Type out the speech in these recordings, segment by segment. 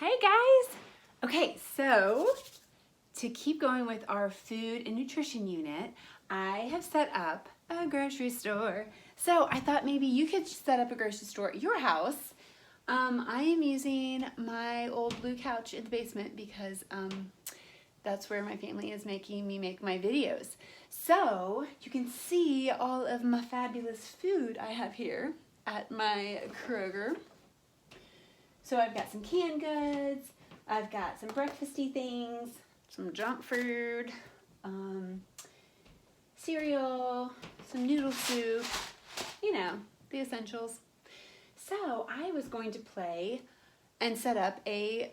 Hey guys! Okay, so to keep going with our food and nutrition unit, I have set up a grocery store. So I thought maybe you could set up a grocery store at your house. I am using my old blue couch in the basement because that's where my family is making me make my videos. So you can see all of my fabulous food I have here at my Kroger. So I've got some canned goods, I've got some breakfasty things, some junk food, cereal, some noodle soup, you know, the essentials. So I was going to play and set up a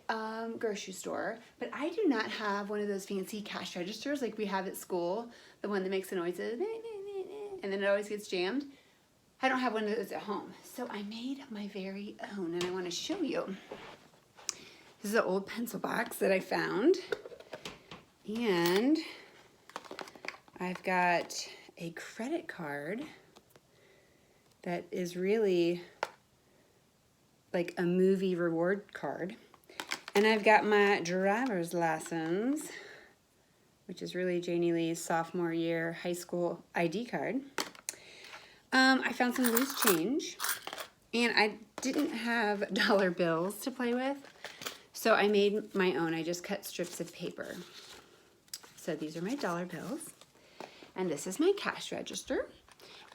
grocery store, but I do not have one of those fancy cash registers like we have at school, the one that makes the noises, and then it always gets jammed. I don't have one of those at home, so I made my very own, and I want to show you. This is an old pencil box that I found, and I've got a credit card that is really like a movie reward card, and I've got my driver's license, which is really Janie Lee's sophomore year high school ID card. I found some loose change, and I didn't have dollar bills to play with, so I made my own. I just cut strips of paper. So these are my dollar bills, and this is my cash register,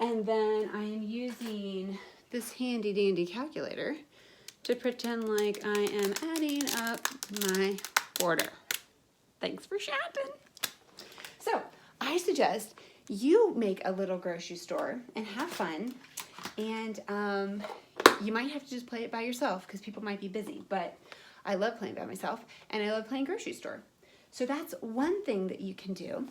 and then I am using this handy dandy calculator to pretend like I am adding up my order. Thanks for shopping. So I suggest you make a little grocery store and have fun, and you might have to just play it by yourself because people might be busy, but I love playing by myself, and I love playing grocery store. So that's one thing that you can do.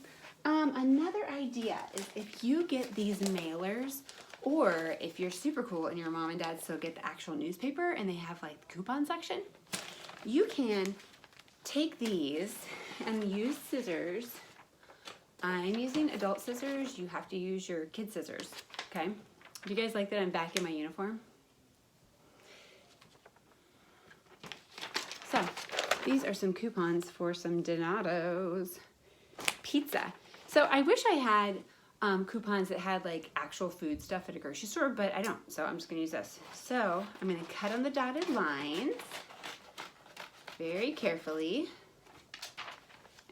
Another idea is if you get these mailers, or if you're super cool and your mom and dad still get the actual newspaper and they have like the coupon section, you can take these and use scissors. I'm using adult scissors. You have to use your kid scissors, okay? Do you guys like that I'm back in my uniform? So, these are some coupons for some Donato's pizza. So I wish I had coupons that had like actual food stuff at a grocery store, but I don't, so I'm just gonna use this. So I'm gonna cut on the dotted lines very carefully.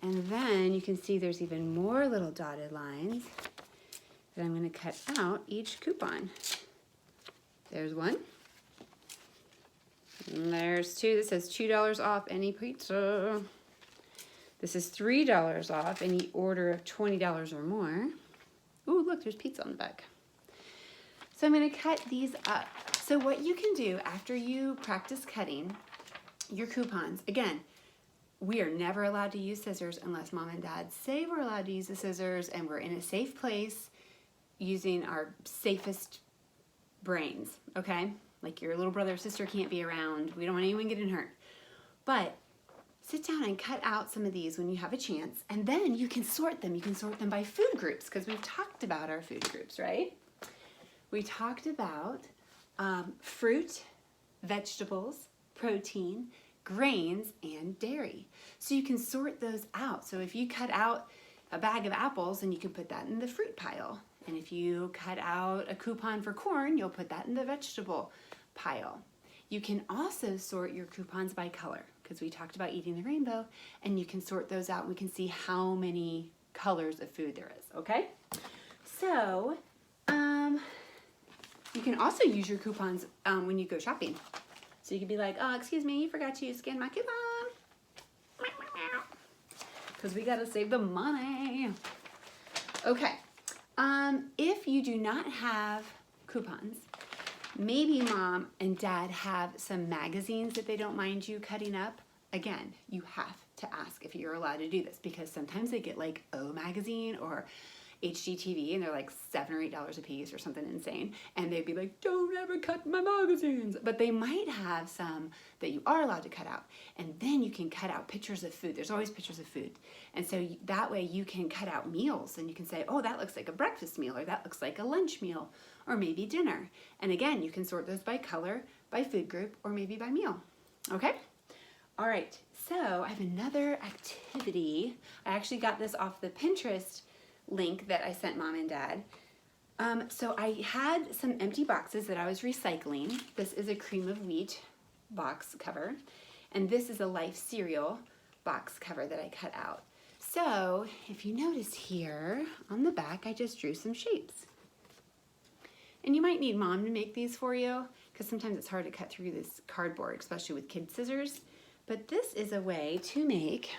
And then you can see there's even more little dotted lines that I'm going to cut out each coupon. There's one. And there's two that says $2 off any pizza. This is $3 off any order of $20 or more. Ooh, look, there's pizza on the back. So I'm going to cut these up. So what you can do after you practice cutting your coupons, again, we are never allowed to use scissors unless mom and dad say we're allowed to use the scissors and we're in a safe place using our safest brains, okay? Like your little brother or sister can't be around. We don't want anyone getting hurt. But sit down and cut out some of these when you have a chance, and then you can sort them. You can sort them by food groups because we've talked about our food groups, right? We talked about fruit, vegetables, protein, grains, and dairy. So you can sort those out. So if you cut out a bag of apples, then you can put that in the fruit pile. And if you cut out a coupon for corn, you'll put that in the vegetable pile. You can also sort your coupons by color because we talked about eating the rainbow, and you can sort those out and we can see how many colors of food there is, okay? So you can also use your coupons when you go shopping. So you could be like, oh, excuse me, you forgot to scan my coupon. Because we gotta save the money. Okay, if you do not have coupons, maybe mom and dad have some magazines that they don't mind you cutting up. Again, you have to ask if you're allowed to do this because sometimes they get like O Magazine or HGTV, and they're like $7 or $8 a piece or something insane, and they'd be like, don't ever cut my magazines. But they might have some that you are allowed to cut out, and then you can cut out pictures of food. There's always pictures of food, and so that way you can cut out meals, and you can say, oh, that looks like a breakfast meal, or that looks like a lunch meal, or maybe dinner. And again, you can sort those by color, by food group, or maybe by meal. Okay? All right, so I have another activity. I actually got this off the Pinterest link that I sent Mom and Dad. So I had some empty boxes that I was recycling. This is a Cream of Wheat box cover, and this is a Life cereal box cover that I cut out. So if you notice here on the back, I just drew some shapes. And you might need Mom to make these for you, because sometimes it's hard to cut through this cardboard, especially with kid scissors. But this is a way to make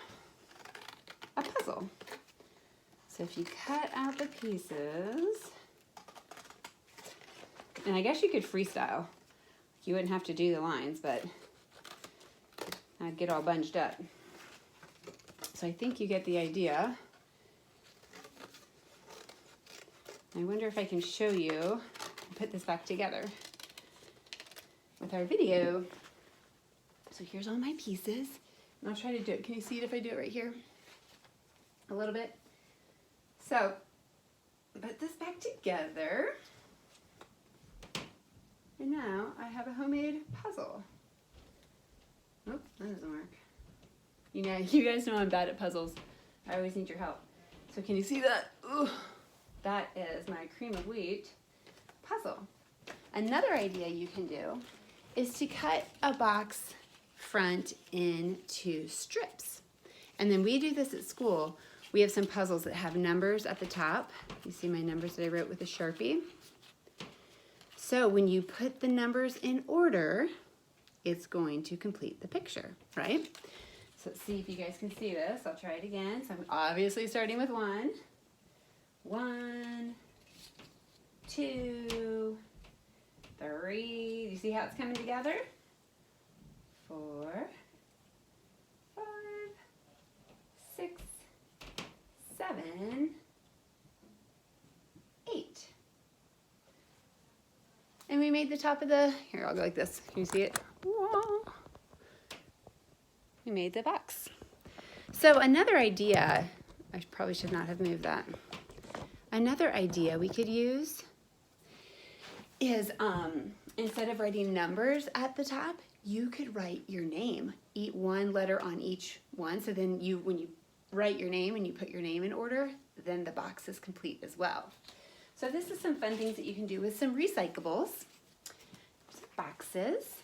a puzzle. So if you cut out the pieces, and I guess you could freestyle. You wouldn't have to do the lines, but I'd get all bunched up. So I think you get the idea. I wonder if I can show you and put this back together with our video. So here's all my pieces. And I'll try to do it. Can you see it if I do it right here? A little bit. So put this back together. And now I have a homemade puzzle. Oh, that doesn't work. You guys know I'm bad at puzzles. I always need your help. So can you see that? Ooh, that is my Cream of Wheat puzzle. Another idea you can do is to cut a box front into strips. And then we do this at school. We have some puzzles that have numbers at the top. You see my numbers that I wrote with a Sharpie. So when you put the numbers in order, it's going to complete the picture, right? So let's see if you guys can see this. I'll try it again. So I'm obviously starting with 1. 1, 2, 3. You see how it's coming together? 4, 5, 6, 7, 8. And we made the top of the, here, I'll go like this. Can you see it? Whoa. We made the box. So another idea, I probably should not have moved that. Another idea we could use is instead of writing numbers at the top, you could write your name. Eat one letter on each one. So then when you write your name and you put your name in order, then the box is complete as well. So this is some fun things that you can do with some recyclables. Some boxes.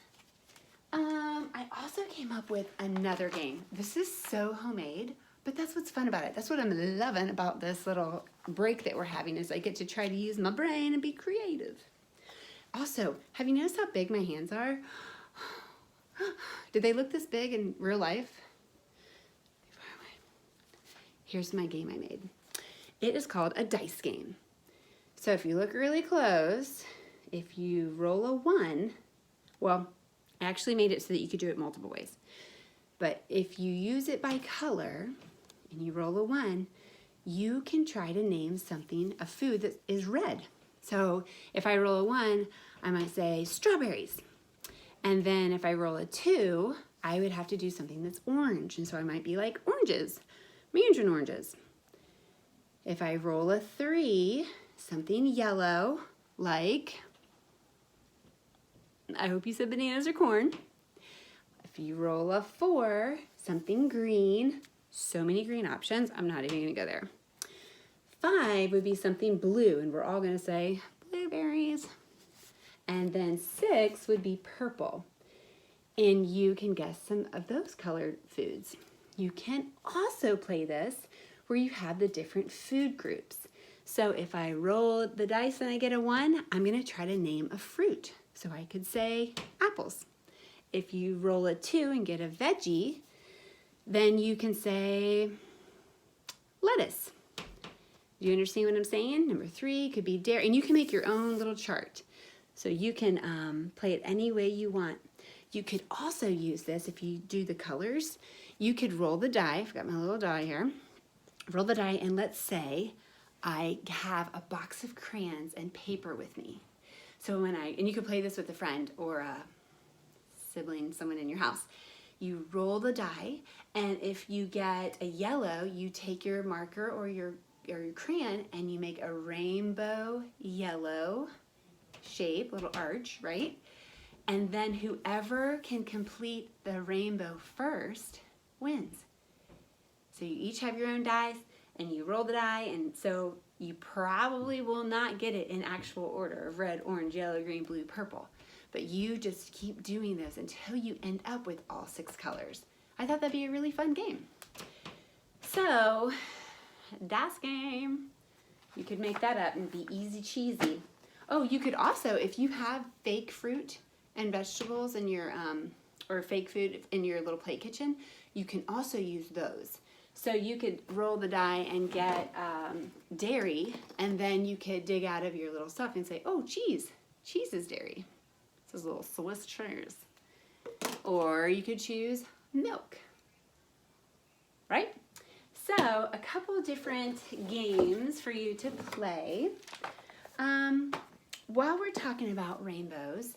I also came up with another game. This is so homemade, but that's what's fun about it. That's what I'm loving about this little break that we're having, is I get to try to use my brain and be creative. Also, have you noticed how big my hands are? Did they look this big in real life? Here's my game I made. It is called a dice game. So if you look really close, if you roll a 1, well, I actually made it so that you could do it multiple ways. But if you use it by color and you roll a 1, you can try to name something, a food that is red. So if I roll a 1, I might say strawberries. And then if I roll a 2, I would have to do something that's orange. And so I might be like oranges, mandarin oranges. If I roll a 3, something yellow, like, I hope you said bananas or corn. If you roll a 4, something green, so many green options, I'm not even gonna go there. 5 would be something blue, and we're all gonna say blueberries. And then 6 would be purple. And you can guess some of those colored foods. You can also play this where you have the different food groups. So if I roll the dice and I get a 1, I'm gonna try to name a fruit. So I could say apples. If you roll a 2 and get a veggie, then you can say lettuce. Do you understand what I'm saying? Number 3 could be dairy, and you can make your own little chart. So you can play it any way you want. You could also use this if you do the colors. You could roll the die. I've got my little die here. Roll the die, and let's say I have a box of crayons and paper with me. So and you could play this with a friend or a sibling, someone in your house. You roll the die, and if you get a yellow, you take your marker or your crayon and you make a rainbow yellow shape, little arch, right? And then whoever can complete the rainbow first wins. So you each have your own dice and you roll the die, and so you probably will not get it in actual order of red, orange, yellow, green, blue, purple. But you just keep doing those until you end up with all 6 colors. I thought that'd be a really fun game. So, das game. You could make that up and be easy cheesy. Oh, you could also, if you have fake fruit and vegetables in your, or fake food in your little play kitchen, you can also use those. So you could roll the die and get dairy, and then you could dig out of your little stuff and say, oh, cheese. Cheese is dairy. This is little Swiss cheese. Or you could choose milk, right? So a couple different games for you to play. While we're talking about rainbows,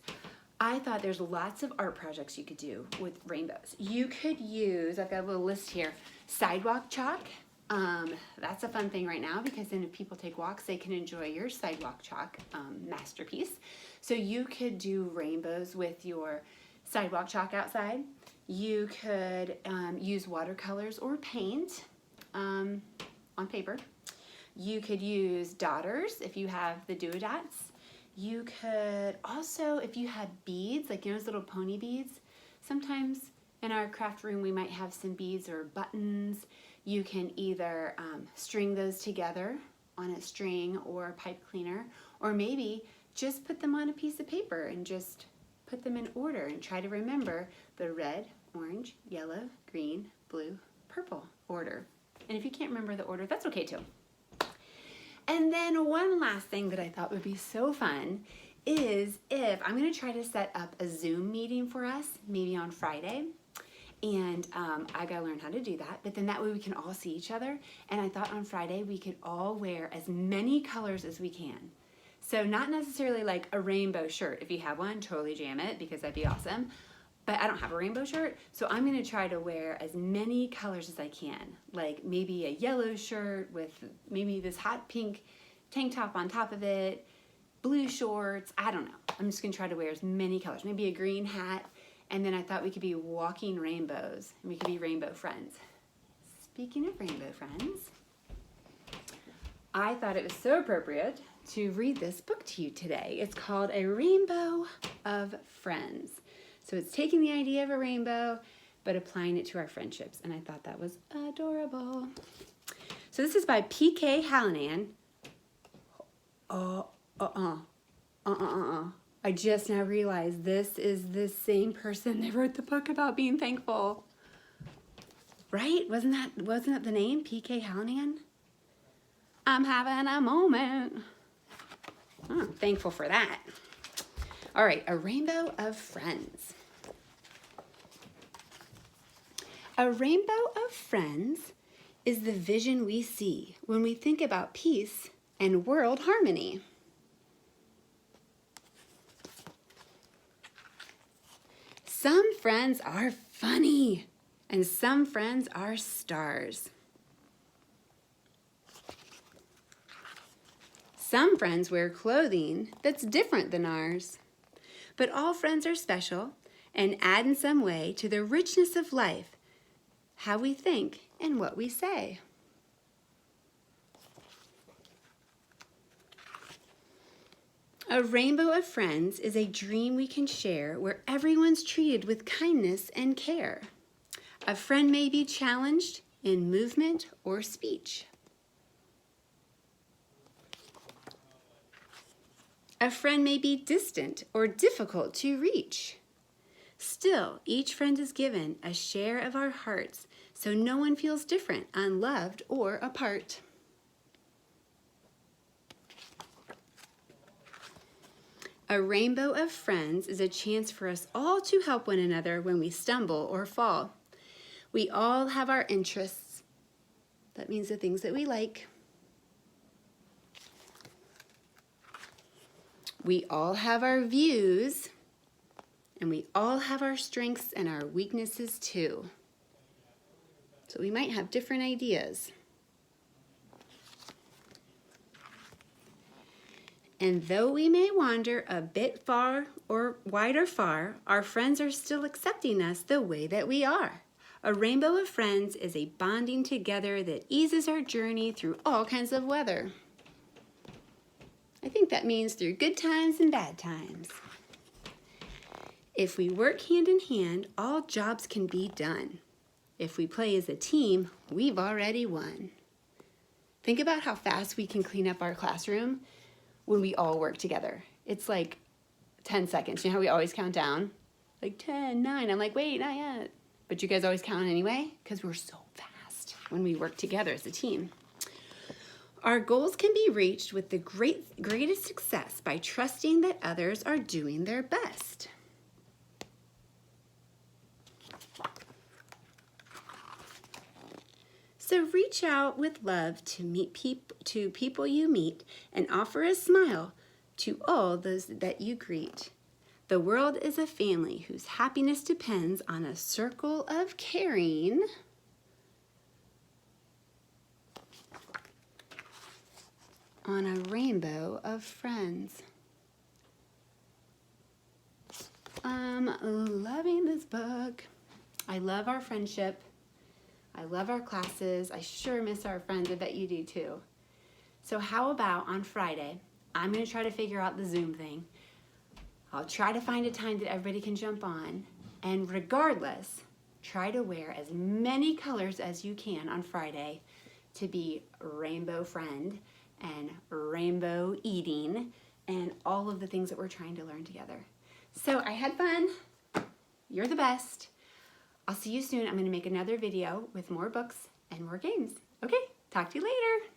I thought there's lots of art projects you could do with rainbows. You could use, I've got a little list here, sidewalk chalk. That's a fun thing right now because then if people take walks, they can enjoy your sidewalk chalk masterpiece. So you could do rainbows with your sidewalk chalk outside. You could use watercolors or paint on paper. You could use dotters if you have the do-a-dots. You could also, if you had beads, like those little pony beads, sometimes in our craft room we might have some beads or buttons. You can either string those together on a string or a pipe cleaner, or maybe just put them on a piece of paper and just put them in order and try to remember the red, orange, yellow, green, blue, purple order. And if you can't remember the order, that's okay too. And then one last thing that I thought would be so fun is if I'm going to try to set up a Zoom meeting for us, maybe on Friday. And I got to learn how to do that. But then that way we can all see each other. And I thought on Friday we could all wear as many colors as we can. So not necessarily like a rainbow shirt. If you have one, totally jam it because that'd be awesome. But I don't have a rainbow shirt, so I'm going to try to wear as many colors as I can. Like maybe a yellow shirt with maybe this hot pink tank top on top of it, blue shorts, I don't know. I'm just going to try to wear as many colors. Maybe a green hat, and then I thought we could be walking rainbows, and we could be rainbow friends. Speaking of rainbow friends, I thought it was so appropriate to read this book to you today. It's called A Rainbow of Friends. So it's taking the idea of a rainbow, but applying it to our friendships. And I thought that was adorable. So this is by P.K. Hallinan. I just now realized this is the same person that wrote the book about being thankful. Right? Wasn't that the name? P.K. Hallinan? I'm having a moment. Oh, thankful for that. All right, A Rainbow of Friends. A rainbow of friends is the vision we see when we think about peace and world harmony. Some friends are funny, and some friends are stars. Some friends wear clothing that's different than ours. But all friends are special and add in some way to the richness of life, how we think and what we say. A rainbow of friends is a dream we can share where everyone's treated with kindness and care. A friend may be challenged in movement or speech. A friend may be distant or difficult to reach. Still, each friend is given a share of our hearts, so no one feels different, unloved, or apart. A rainbow of friends is a chance for us all to help one another when we stumble or fall. We all have our interests. That means the things that we like. We all have our views, and we all have our strengths and our weaknesses too. So we might have different ideas. And though we may wander a bit far or wide or far, our friends are still accepting us the way that we are. A rainbow of friends is a bonding together that eases our journey through all kinds of weather. I think that means through good times and bad times. If we work hand in hand, all jobs can be done. If we play as a team, we've already won. Think about how fast we can clean up our classroom when we all work together. It's like 10 seconds. You know how we always count down? Like 10, 9. I'm like, wait, not yet. But you guys always count anyway because we're so fast when we work together as a team. Our goals can be reached with the greatest success by trusting that others are doing their best. So reach out with love to people you meet and offer a smile to all those that you greet. The world is a family whose happiness depends on a circle of caring. On a rainbow of friends. I'm loving this book. I love our friendship. I love our classes. I sure miss our friends. I bet you do too. So how about on Friday, I'm going to try to figure out the Zoom thing. I'll try to find a time that everybody can jump on. And regardless, try to wear as many colors as you can on Friday to be rainbow friend and rainbow eating and all of the things that we're trying to learn together. So I had fun. You're the best. I'll see you soon. I'm going to make another video with more books and more games. Okay, talk to you later.